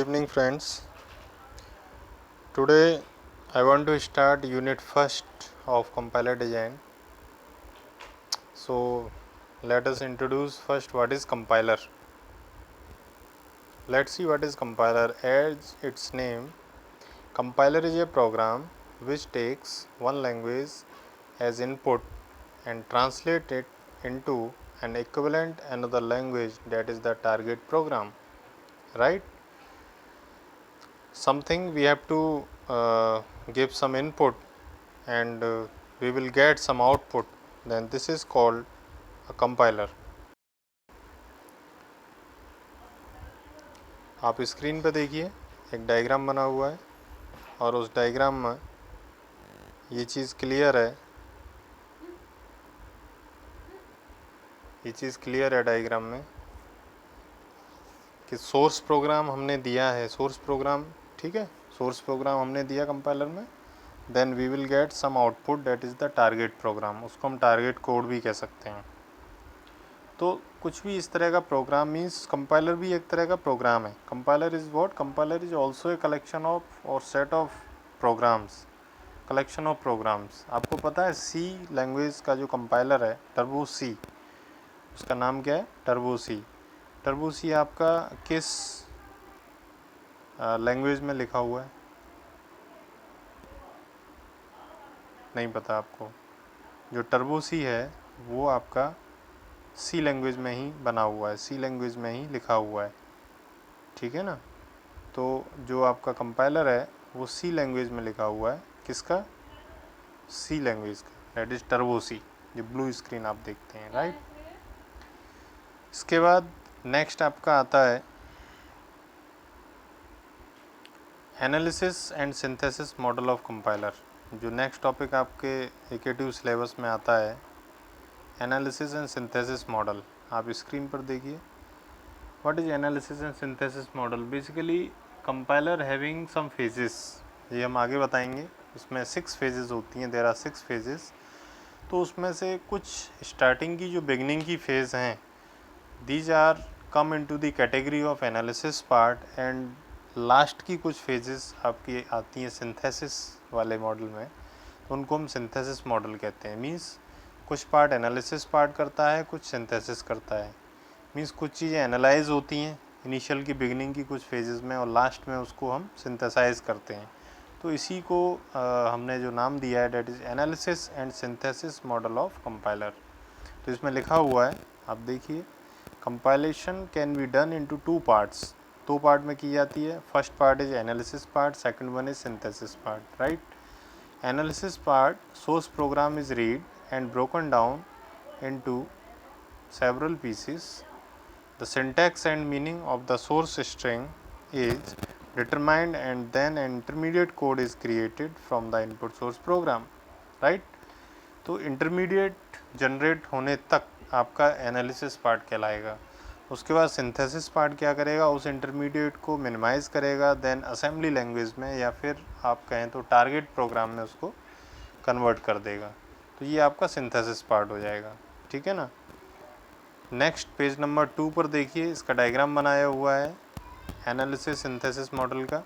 evening, friends. Today I want to start unit first of compiler design. So let us introduce first what is compiler. Let's see what is compiler. As its name, compiler is a program which takes one language as input and translate it into an equivalent another language, that is the target program, right? Something we have to give some input and we will get some output, then this is called a compiler. आप screen पर देखिए एक diagram बना हुआ है और उस diagram में ये चीज़ क्लियर है, डायग्राम में कि सोर्स प्रोग्राम हमने दिया है, सोर्स प्रोग्राम, ठीक है, सोर्स प्रोग्राम हमने दिया कंपाइलर में, then we will get some output that is the target program, उसको हम टारगेट कोड भी कह सकते हैं। तो कुछ भी इस तरह का प्रोग्राम मीन्स कंपाइलर भी एक तरह का प्रोग्राम है। Compiler is what? Compiler is also a collection of और set of programs, collection of programs. आपको पता है सी लैंग्वेज का जो कंपाइलर है टर्बो सी, उसका नाम क्या है? टर्बो सी। टर्बो सी आपका किस लैंग्वेज में लिखा हुआ है? नहीं पता आपको? जो टर्बो सी है वो आपका सी लैंग्वेज में ही बना हुआ है, सी लैंग्वेज में ही लिखा हुआ है, ठीक है ना। तो जो आपका कंपाइलर है वो सी लैंग्वेज में लिखा हुआ है, किसका? सी लैंग्वेज का, दैट इज़ टर्बो सी, जो ब्लू स्क्रीन आप देखते हैं, राइट। इसके बाद नेक्स्ट आपका आता है analysis and synthesis model of compiler. जो नेक्स्ट टॉपिक आपके एकेटिव सिलेबस में आता है, एनालिसिस एंड सिंथेसिस मॉडल। आप स्क्रीन पर देखिए, what is analysis and synthesis model? Basically compiler having some phases, ये हम आगे बताएंगे। इसमें 6 फेजेस होती हैं, देयर आर 6 फेजेस। तो उसमें से कुछ स्टार्टिंग की जो बिगनिंग की फेज़ हैं, these are come into the category of analysis part, and last की कुछ फेजेस आपकी आती हैं सिंथेसिस वाले मॉडल में, तो उनको हम सिंथेसिस मॉडल कहते हैं। मीन्स कुछ पार्ट एनालिसिस पार्ट करता है, कुछ सिंथेसिस करता है। मीन्स कुछ चीज़ें एनालाइज होती हैं इनिशियल की बिगनिंग की कुछ फेजेस में, और लास्ट में उसको हम सिंथेसाइज करते हैं। तो इसी को हमने जो नाम दिया है, that is analysis and synthesis model of compiler. तो इसमें लिखा हुआ है, आप देखिए, compilation can be done into 2 parts. 2 part में की जाती है। First part is analysis part, second one is synthesis part, right. Analysis part, source program is read and broken down into several pieces. The syntax and meaning of the source string is determined and then an intermediate code is created from the input source program, right? तो intermediate generate होने तक आपका analysis part कहलाएगा। उसके बाद synthesis part क्या करेगा? उस इंटरमीडिएट को मिनिमाइज़ करेगा, देन असेंबली लैंग्वेज में या फिर आप कहें तो टारगेट प्रोग्राम में उसको कन्वर्ट कर देगा। तो ये आपका सिंथेसिस पार्ट हो जाएगा, ठीक है ना। नेक्स्ट पेज नंबर 2 पर देखिए, इसका डायग्राम बनाया हुआ है एनालिसिस सिंथेसिस मॉडल का।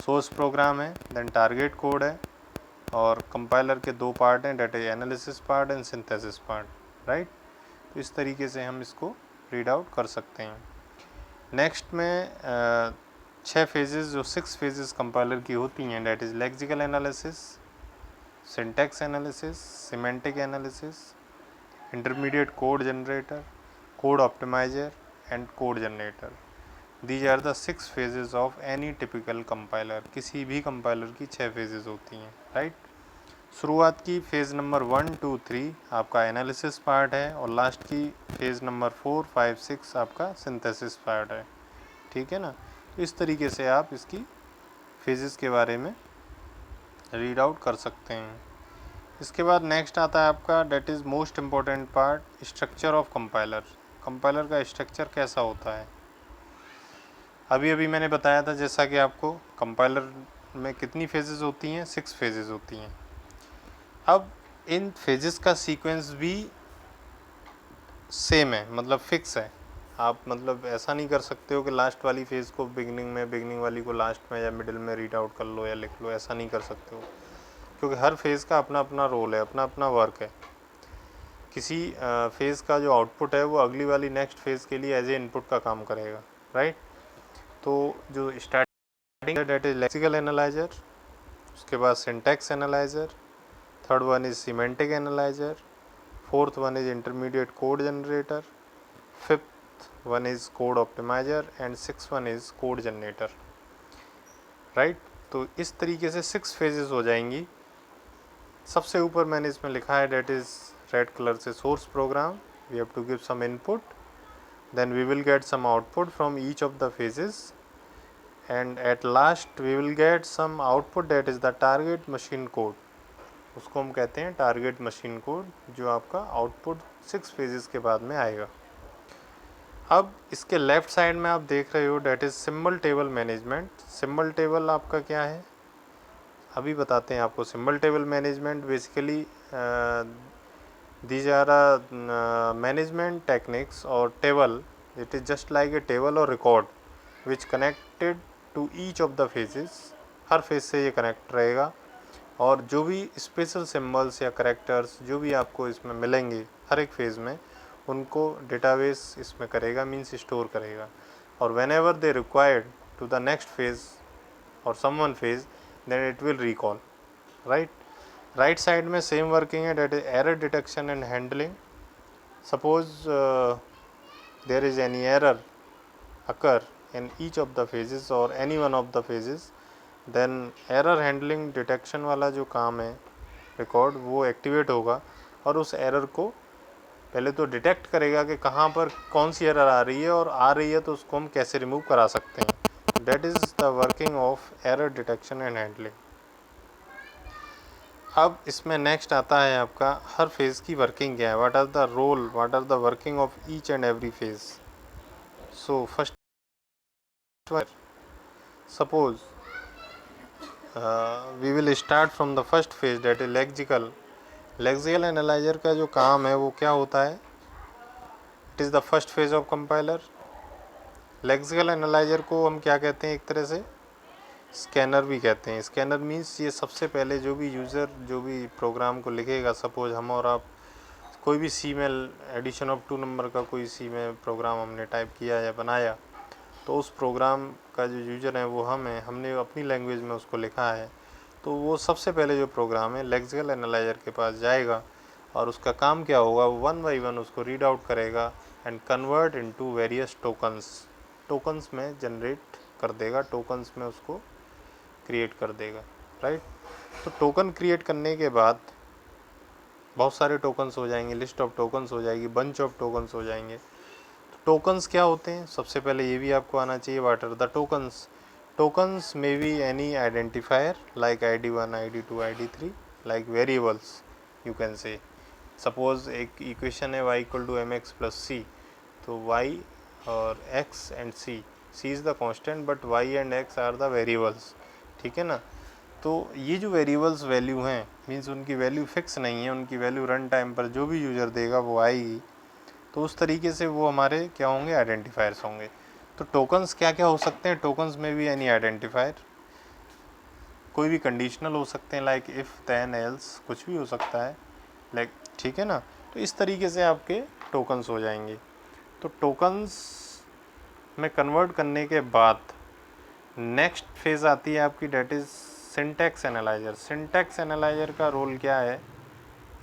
सोर्स प्रोग्राम है, देन टारगेट कोड है, और कंपाइलर के 2 पार्ट हैं, that is analysis part and synthesis part, right. तो इस तरीके से हम इसको रीड आउट कर सकते हैं। नेक्स्ट में 6 फेजेस, जो 6 फेजेस कंपाइलर की होती हैं, that is lexical analysis, syntax analysis, semantic analysis, intermediate code generator, code optimizer and code generator. These are the 6 phases of any typical compiler. किसी भी कंपाइलर की 6 फेजेस होती हैं, राइट। शुरुआत की फेज़ नंबर 1, 2, 3 आपका एनालिसिस पार्ट है, और लास्ट की फेज़ नंबर 4, 5, 6 आपका सिंथेसिस पार्ट है, ठीक है ना। तो इस तरीके से आप इसकी फेजेस के बारे में रीड आउट कर सकते हैं। इसके बाद नेक्स्ट आता है आपका, that is most important part, structure of compiler. Compiler का स्ट्रक्चर कैसा होता है? अभी अभी मैंने बताया था, जैसा कि आपको कंपाइलर में कितनी फेजेस होती हैं? 6 फेजेस होती हैं। अब इन फेजेस का सीक्वेंस भी सेम है, मतलब फिक्स है। आप मतलब ऐसा नहीं कर सकते हो कि लास्ट वाली फेज़ को बिगिनिंग में, बिगिनिंग वाली को लास्ट में या मिडिल में रीड आउट कर लो या लिख लो, ऐसा नहीं कर सकते हो, क्योंकि हर फेज़ का अपना अपना रोल है, अपना अपना वर्क है। किसी फेज़ का जो आउटपुट है वो अगली वाली नेक्स्ट फेज़ के लिए एज ए इनपुट का काम करेगा, राइट। तो जो स्टार्टिंग है डेट इज लेक्सिकल एनालाइजर, उसके बाद syntax analyser, third one is semantic analyser, fourth one is intermediate code generator, fifth one is code optimiser and six one is code generator, right. तो इस तरीके से 6 phases हो जाएंगी। सबसे ऊपर मैंने इसमें लिखा है डेट इज रेड कलर से source program, we have to give some input, then we will get some output from each of the phases, and at last we will get some output that is the target machine code, उसको हम कहते हैं target machine code, जो आपका output 6 phases के बाद में आएगा। अब इसके लेफ्ट साइड में आप देख रहे हो that is symbol table management. Symbol table आपका क्या है अभी बताते हैं आपको। Symbol table management basically these are management techniques or table. It is just like a table or record which connected to each of the phases. Her phase से ये connect रहेगा, और जो भी स्पेशल सिम्बल्स या करेक्टर्स जो भी आपको इसमें मिलेंगे हर एक फेज़ में, उनको डेटाबेस इसमें करेगा, मीन्स स्टोर करेगा। और whenever they required to the next phase और some one phase, then it will recall, right. Right side में सेम वर्किंग है, that is error detection and handling. Suppose there is any error occur in each of the phases और any one of the phases, then error handling detection वाला जो काम है record वो activate होगा, और उस एरर को पहले तो डिटेक्ट करेगा कि कहाँ पर कौन सी एरर आ रही है, और आ रही है तो उसको हम कैसे रिमूव करा सकते हैं। That is the working of error detection and handling. अब इसमें नेक्स्ट आता है आपका हर फेज़ की वर्किंग क्या है, what are the role, what are the working of each and every phase. So first suppose we will start from the first phase that is lexical. Lexical analyser का जो काम है वो क्या होता है, it is the first phase of compiler. Lexical analyser को हम क्या कहते हैं, एक तरह से स्कैनर भी कहते हैं। स्कैनर मीन्स ये सबसे पहले जो भी यूज़र जो भी प्रोग्राम को लिखेगा, सपोज हम और आप कोई भी सी में एडिशन ऑफ 2 नंबर का कोई सी में प्रोग्राम हमने टाइप किया या बनाया, तो उस प्रोग्राम का जो यूज़र है वो हम है, हमने अपनी लैंग्वेज में उसको लिखा है, तो वो सबसे पहले जो प्रोग्राम है लेक्सिकल एनालाइजर के पास जाएगा, और उसका काम क्या होगा, वो 1 बाई 1 उसको रीड आउट करेगा and convert into various tokens में जनरेट कर देगा, टोकन्स में उसको क्रिएट कर देगा, राइट। तो टोकन क्रिएट करने के बाद बहुत सारे टोकन्स हो जाएंगे, लिस्ट ऑफ टोकन्स हो जाएगी, बंच ऑफ टोकन्स हो जाएंगे। तो टोकन्स क्या होते हैं, सबसे पहले ये भी आपको आना चाहिए, what are the tokens. Tokens may be any identifier like ID1 ID2 ID3, like variables you can say. Suppose एक इक्वेशन है y = mx + c, तो y और x and c is the constant but y and x are the variables, ठीक है ना। तो ये जो वेरिएबल्स वैल्यू हैं, मीन्स उनकी वैल्यू फिक्स नहीं है, उनकी वैल्यू रन टाइम पर जो भी यूज़र देगा वो आएगी, तो उस तरीके से वो हमारे क्या होंगे, आइडेंटिफायर्स होंगे। तो टोकन्स क्या क्या हो सकते हैं, टोकन्स में भी एनी आइडेंटिफायर, कोई भी कंडीशनल हो सकते हैं लाइक इफ़ देन एल्स, कुछ भी हो सकता है लाइक, ठीक है ना। तो इस तरीके से आपके टोकन्स हो जाएंगे। तो टोकन्स में कन्वर्ट करने के बाद नेक्स्ट फेज़ आती है आपकी, that is syntax analyser. Syntax analyser का रोल क्या है,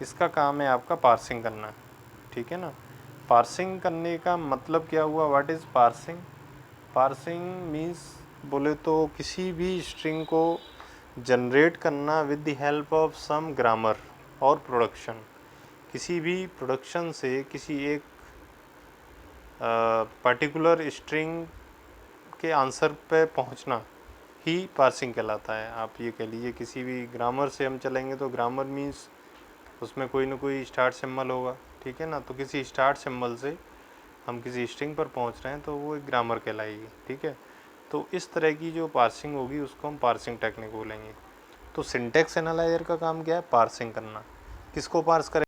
इसका काम है आपका पार्सिंग करना, ठीक है ना। पार्सिंग करने का मतलब क्या हुआ, what is parsing. Parsing means बोले तो किसी भी स्ट्रिंग को जनरेट करना with the help of some grammar और प्रोडक्शन। किसी भी प्रोडक्शन से किसी एक पर्टिकुलर स्ट्रिंग के आंसर पे पहुंचना ही पार्सिंग कहलाता है। आप ये कह लीजिए किसी भी ग्रामर से हम चलेंगे तो ग्रामर मीन्स उसमें कोई ना कोई स्टार्ट सिंबल होगा, ठीक है ना। तो किसी स्टार्ट सिंबल से हम किसी स्ट्रिंग पर पहुंच रहे हैं तो वो एक ग्रामर कहलाएगी, ठीक है। तो इस तरह की जो पार्सिंग होगी उसको हम पार्सिंग टेक्निक बोलेंगे। तो सिंटैक्स एनालाइजर का काम क्या है, पार्सिंग करना। किसको पार्स करें,